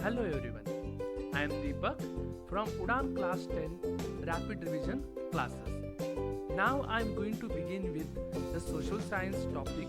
Hello everyone, I am Deepak from Udan Class 10 Rapid Revision classes. Now I am going to begin with the social science topic,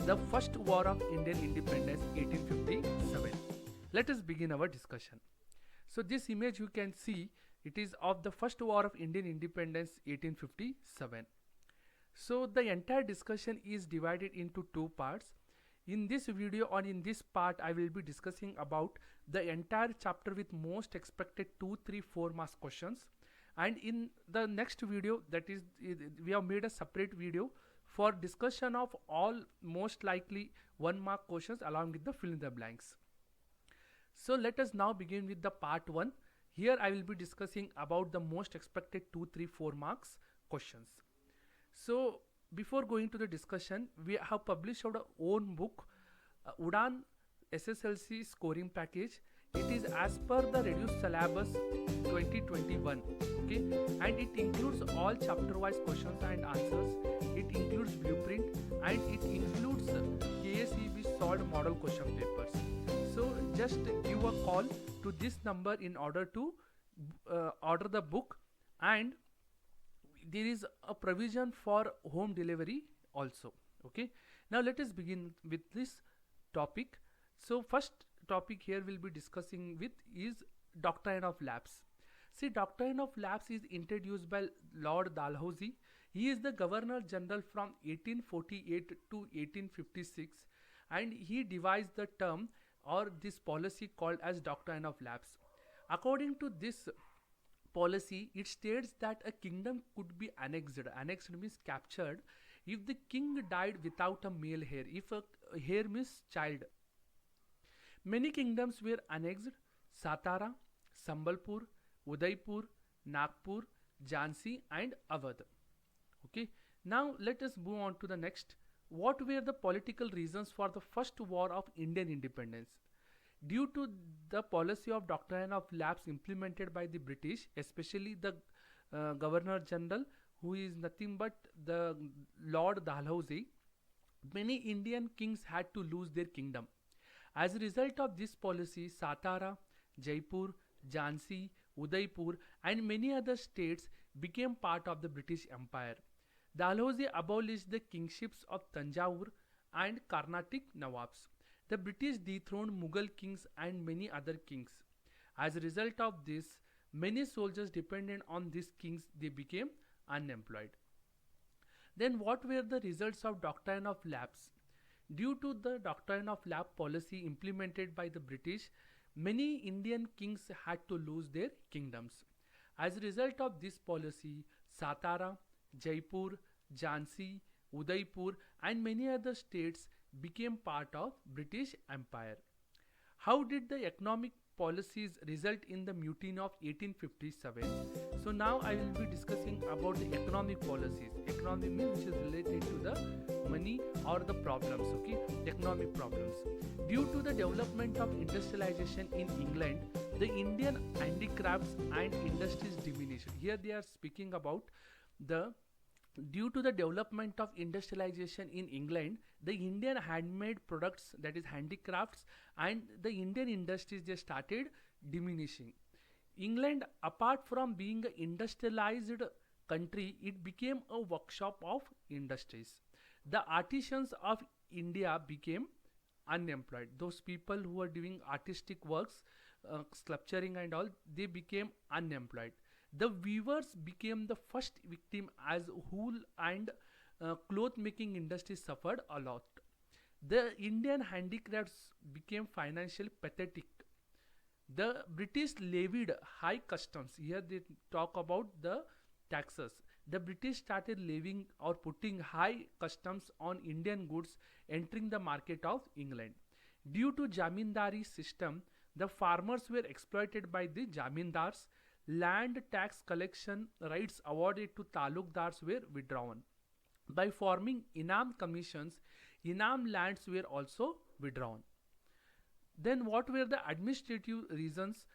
the First War of Indian Independence 1857. Let us begin our discussion. So this image you can see, it is of the First War of Indian Independence 1857. So the entire discussion is divided into two parts. In this video or in this part I will be discussing about the entire chapter with most expected 2, 3, 4 marks questions, and in the next video, that is, we have made a separate video for discussion of all most likely 1 mark questions along with the fill in the blanks. So let us now begin with the part 1. Here I will be discussing about the most expected 2, 3, 4 marks questions. So before going to the discussion, we have published our own book, Udan SSLC scoring package. It is as per the reduced syllabus 2021, okay, and it includes all chapter wise questions and answers. It includes blueprint and it includes KSEB solved model question papers. So just give a call to this number in order to order the book, and there is a provision for home delivery also. Okay, now let us begin with this topic. So first topic here we'll be discussing with is doctrine of lapse. See, doctrine of lapse is introduced by Lord Dalhousie. He is the governor general from 1848 to 1856, and he devised the term or this policy called as doctrine of lapse. According to this policy, it states that a kingdom could be annexed. Annexed means captured if the king died without a male heir. If a heir means child. Many kingdoms were annexed: Satara, Sambalpur, Udaipur, Nagpur, Jhansi, and Awadh. Okay. Now let us move on to the next. What were the political reasons for the first war of Indian independence? Due to the policy of doctrine of lapse implemented by the British, especially the Governor General, who is nothing but the Lord Dalhousie, many Indian kings had to lose their kingdom. As a result of this policy, Satara, Jaipur, Jhansi, Udaipur, and many other states became part of the British Empire. Dalhousie abolished the kingships of Tanjore and Carnatic Nawabs. The British dethroned Mughal kings and many other kings. As a result of this, many soldiers dependent on these kings, they became unemployed. Then what were the results of doctrine of lapse? Due to the doctrine of lapse policy implemented by the British, many Indian kings had to lose their kingdoms. As a result of this policy, Satara, Jaipur, Jhansi, Udaipur, and many other states became part of British Empire. How did the economic policies result in the mutiny of 1857? So now I will be discussing about the economic policies. Economic means which is related to the money or the problems, okay? Economic problems. Due to the development of industrialization in England, the Indian handicrafts and industries diminished. Here they are speaking about the due to the development of industrialization in England, the Indian handmade products, that is handicrafts, and the Indian industries, they started diminishing. England, apart from being an industrialized country, it became a workshop of industries. The artisans of India became unemployed. Those people who are doing artistic works, sculpturing and all, they became unemployed. The weavers became the first victim as wool and cloth making industry suffered a lot. The Indian handicrafts became financially pathetic. The British levied high customs. Here they talk about the taxes. The British started levying or putting high customs on Indian goods entering the market of England. Due to Jamindari system, the farmers were exploited by the Jamindars. Land tax collection rights awarded to talukdars were withdrawn. By forming Inam commissions, Inam lands were also withdrawn. Then what were the administrative reasons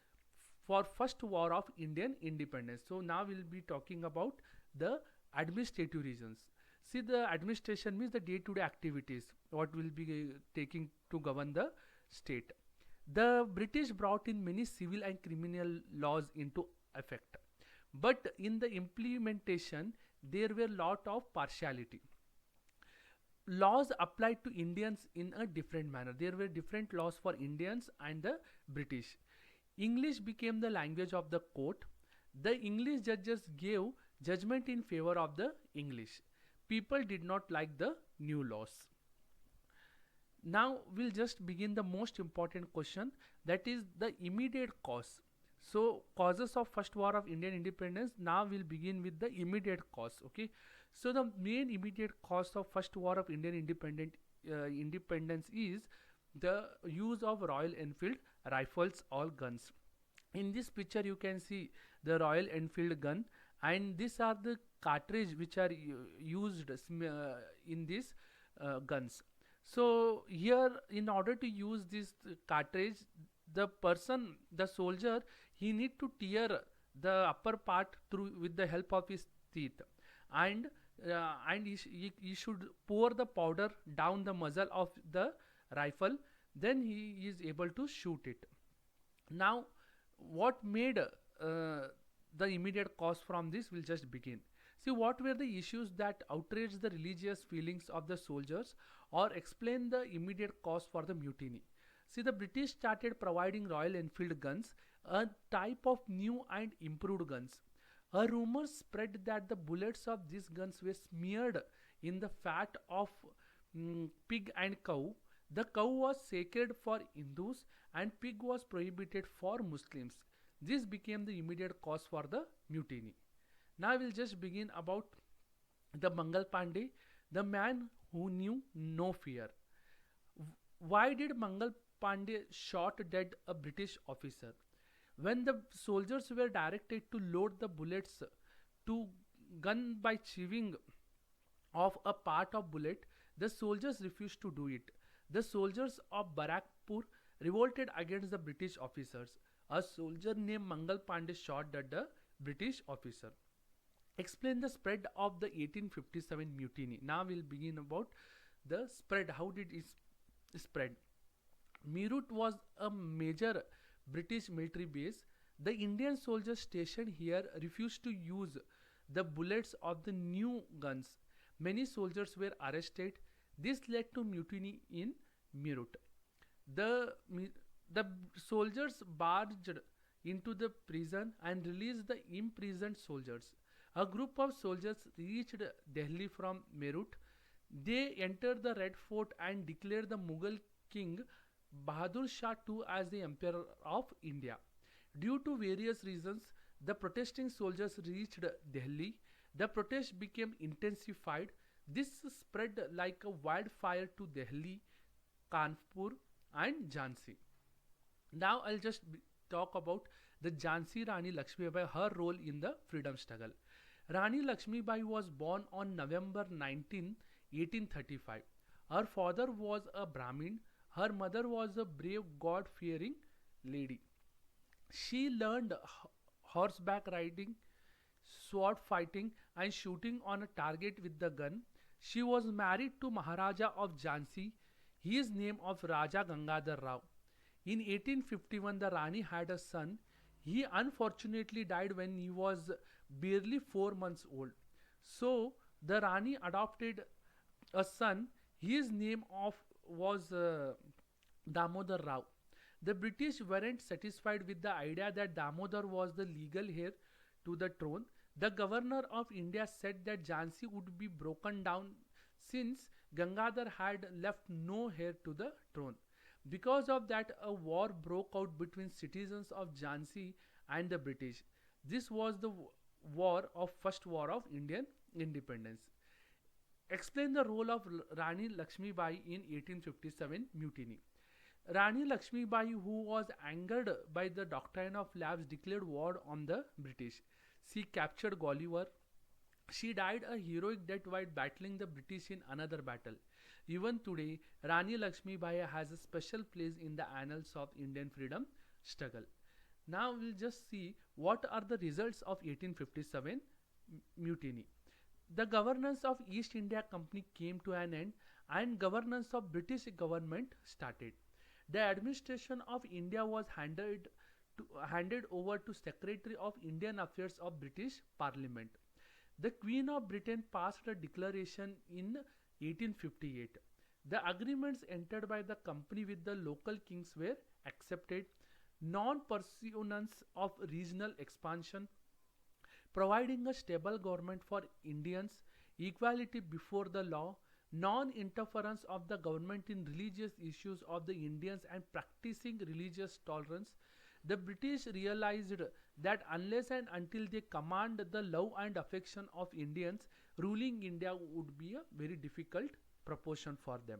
for first war of Indian independence? So now we'll be talking about the administrative reasons. See, the administration means the day-to-day activities what will be taking to govern the state. The British brought in many civil and criminal laws into effect, but in the implementation, there were lot of partiality. Laws applied to Indians in a different manner. There were different laws for Indians and the British. English became the language of the court. The English judges gave judgment in favor of the English. People did not like the new laws. Now we'll just begin the most important question, that is the immediate cause. So causes of first war of Indian independence. Now we'll begin with the immediate cause. Okay. So the main immediate cause of first war of Indian independence is the use of Royal Enfield rifles or guns. In this picture you can see the Royal Enfield gun, and these are the cartridge which are used in these guns. So here, in order to use this cartridge, the person, the soldier, he need to tear the upper part through with the help of his teeth, and he should pour the powder down the muzzle of the rifle. Then he is able to shoot it. Now, what made the immediate cause from this will just begin. See, what were the issues that outraged the religious feelings of the soldiers, or explain the immediate cause for the mutiny. See, the British started providing Royal Enfield guns, a type of new and improved guns. A rumor spread that the bullets of these guns were smeared in the fat of pig and cow. The cow was sacred for Hindus and pig was prohibited for Muslims. This became the immediate cause for the mutiny. Now we'll just begin about the Mangal Pandey, the man who knew no fear. Why did Mangal Pandey shot dead a British officer? When the soldiers were directed to load the bullets to gun by chewing off a part of bullet, the soldiers refused to do it. The soldiers of Barakpur revolted against the British officers. A soldier named Mangal Pandey shot dead the British officer. Explain the spread of the 1857 mutiny. Now we'll begin about the spread. How did it spread? Meerut was a major British military base. The Indian soldiers stationed here refused to use the bullets of the new guns. Many soldiers were arrested. This led to mutiny in Meerut. The, the soldiers barged into the prison and released the imprisoned soldiers. A group of soldiers reached Delhi from Meerut. They entered the Red Fort and declared the Mughal king Bahadur Shah II as the Emperor of India. Due to various reasons, the protesting soldiers reached Delhi. The protest became intensified. This spread like a wildfire to Delhi, Kanpur, and Jhansi. Now I'll just talk about the Jhansi Rani Lakshmibai, her role in the freedom struggle. Rani Lakshmibai was born on November 19, 1835. Her father was a Brahmin. Her mother was a brave, God-fearing lady. She learned horseback riding, sword fighting, and shooting on a target with the gun. She was married to Maharaja of Jhansi. His name of Raja Gangadhar Rao. In 1851, the Rani had a son. He unfortunately died when he was barely 4 months old. So the Rani adopted a son. His name of was Damodar Rao. The British weren't satisfied with the idea that Damodar was the legal heir to the throne. The governor of India said that Jhansi would be broken down since Gangadhar had left no heir to the throne. Because of that, a war broke out between citizens of Jhansi and the British. This was the first war of Indian independence. Explain the role of Rani Lakshmi Bai in 1857 mutiny. Rani Lakshmi Bai, who was angered by the doctrine of lapse, declared war on the British. She captured Gwalior. She died a heroic death while battling the British in another battle. Even today, Rani Lakshmi Bai has a special place in the annals of Indian freedom struggle. Now we'll just see what are the results of 1857 mutiny. The governance of East India Company came to an end and governance of British government started. The administration of India was handed over to Secretary of Indian Affairs of British Parliament. The Queen of Britain passed a declaration in 1858. The agreements entered by the company with the local kings were accepted. Non-pursuance of regional expansion, providing a stable government for Indians, equality before the law, non-interference of the government in religious issues of the Indians and practicing religious tolerance. The British realized that unless and until they command the love and affection of Indians, ruling India would be a very difficult proportion for them.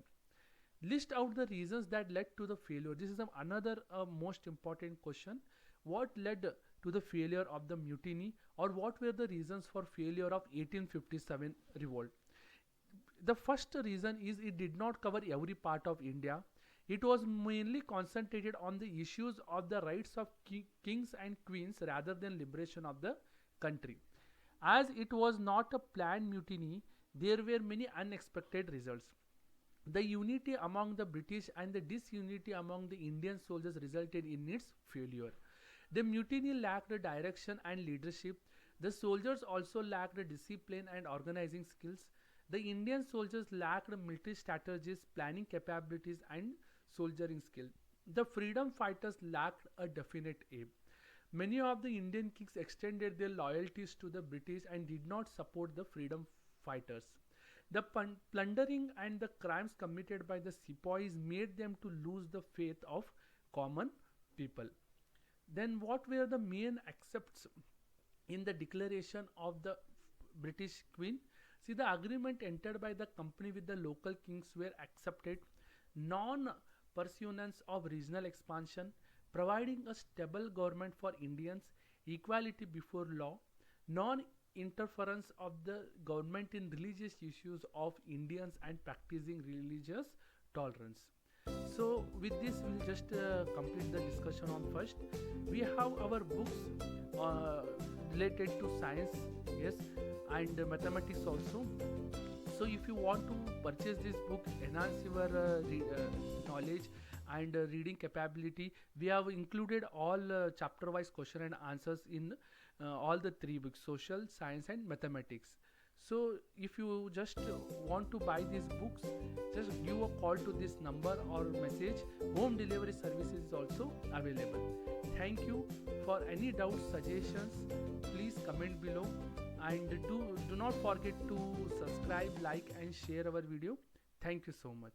List out the reasons that led to the failure. This is another most important question. What led to the failure of the mutiny, or what were the reasons for failure of 1857 revolt? The first reason is it did not cover every part of India. It was mainly concentrated on the issues of the rights of kings and queens rather than liberation of the country. As it was not a planned mutiny, there were many unexpected results. The unity among the British and the disunity among the Indian soldiers resulted in its failure. The mutiny lacked direction and leadership. The soldiers also lacked discipline and organizing skills. The Indian soldiers lacked military strategies, planning capabilities, and soldiering skill. The freedom fighters lacked a definite aim. Many of the Indian kings extended their loyalties to the British and did not support the freedom fighters. The plundering and the crimes committed by the sepoys made them to lose the faith of common people. Then what were the main accepts in the declaration of the British Queen? See, the agreement entered by the company with the local kings were accepted. Non-pursuance of regional expansion, providing a stable government for Indians, equality before law, non-interference of the government in religious issues of Indians and practicing religious tolerance. So with this we'll just complete the discussion on first. We have our books related to science, yes, and mathematics also. So if you want to purchase this book, enhance your knowledge and reading capability, we have included all chapter wise question and answers in all the three books: social, science and mathematics. So if you just want to buy these books, just give a call to this number or message. Home delivery service is also available. Thank you. For any doubts, suggestions, please comment below, and do not forget to subscribe, like and share our video. Thank you so much.